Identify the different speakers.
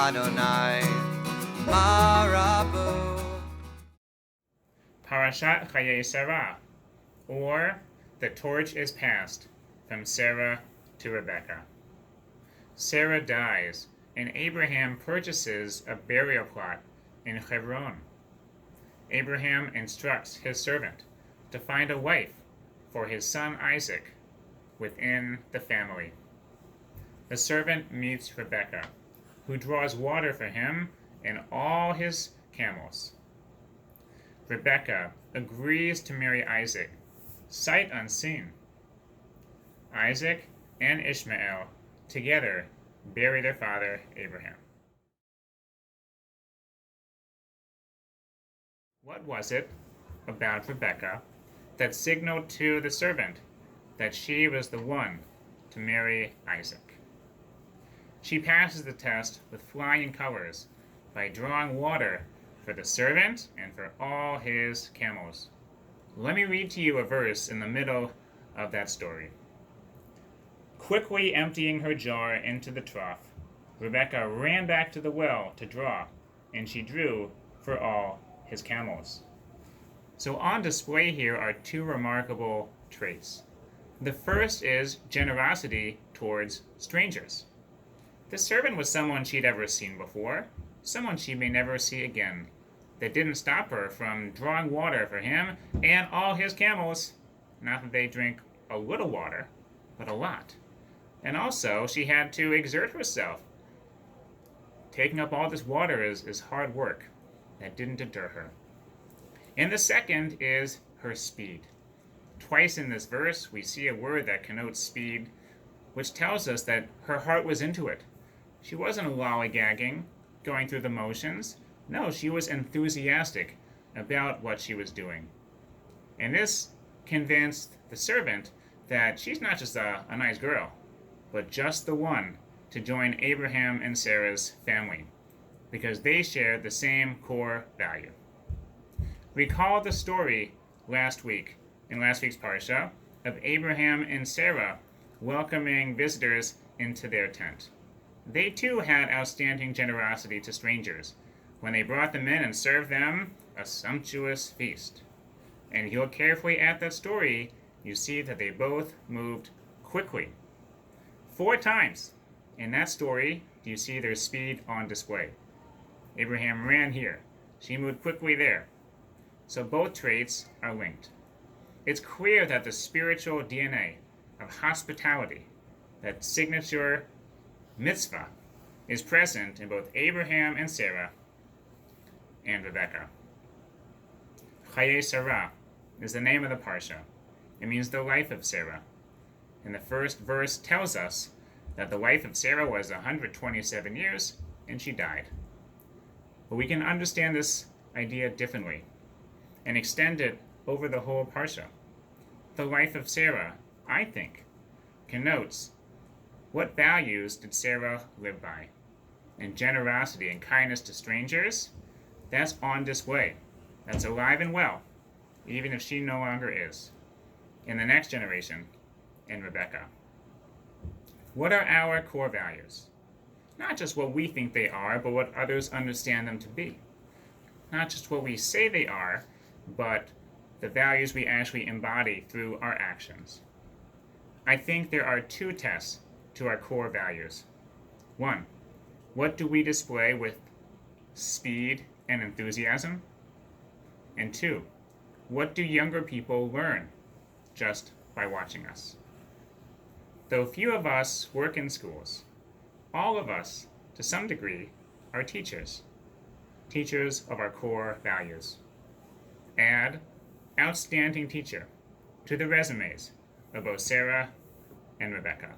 Speaker 1: Adonai Marabu.
Speaker 2: Parashat Hayyei Sarah, or the torch is passed from Sarah to Rebekah. Sarah dies, and Abraham purchases a burial plot in Hebron. Abraham instructs his servant to find a wife for his son Isaac within the family. The servant meets Rebekah, who draws water for him and all his camels. Rebekah agrees to marry Isaac, sight unseen. Isaac and Ishmael together bury their father Abraham. What was it about Rebekah that signaled to the servant that she was the one to marry Isaac? She passes the test with flying colors by drawing water for the servant and for all his camels. Let me read to you a verse in the middle of that story. Quickly emptying her jar into the trough, Rebekah ran back to the well to draw, and she drew for all his camels. So on display here are two remarkable traits. The first is generosity towards strangers. The servant was someone she'd ever seen before, someone she may never see again. That didn't stop her from drawing water for him and all his camels. Not that they drink a little water, but a lot. And also, she had to exert herself. Taking up all this water is hard work. That didn't deter her. And the second is her speed. Twice in this verse, we see a word that connotes speed, which tells us that her heart was into it. She wasn't lollygagging, going through the motions. No, she was enthusiastic about what she was doing. And this convinced the servant that she's not just a nice girl, but just the one to join Abraham and Sarah's family, because they share the same core value. Recall the story last week, in last week's Parsha, of Abraham and Sarah welcoming visitors into their tent. They too had outstanding generosity to strangers when they brought them in and served them a sumptuous feast. And if you look carefully at that story, you see that they both moved quickly. 4 times in that story do you see their speed on display. Abraham ran here. She moved quickly there. So both traits are linked. It's clear that the spiritual DNA of hospitality, that signature mitzvah, is present in both Abraham and Sarah and Rebekah. Hayyei Sarah is the name of the Parsha. It means the life of Sarah. And the first verse tells us that the life of Sarah was 127 years and she died. But we can understand this idea differently and extend it over the whole Parsha. The life of Sarah, I think, connotes what values did Sarah live by? And generosity and kindness to strangers, that's on display. That's alive and well, even if she no longer is. In the next generation, in Rebekah. What are our core values? Not just what we think they are, but what others understand them to be. Not just what we say they are, but the values we actually embody through our actions. I think there are 2 tests to our core values. 1, what do we display with speed and enthusiasm? And 2, what do younger people learn just by watching us? Though few of us work in schools, all of us, to some degree, are teachers of our core values. Add outstanding teacher to the resumes of both Sarah and Rebekah.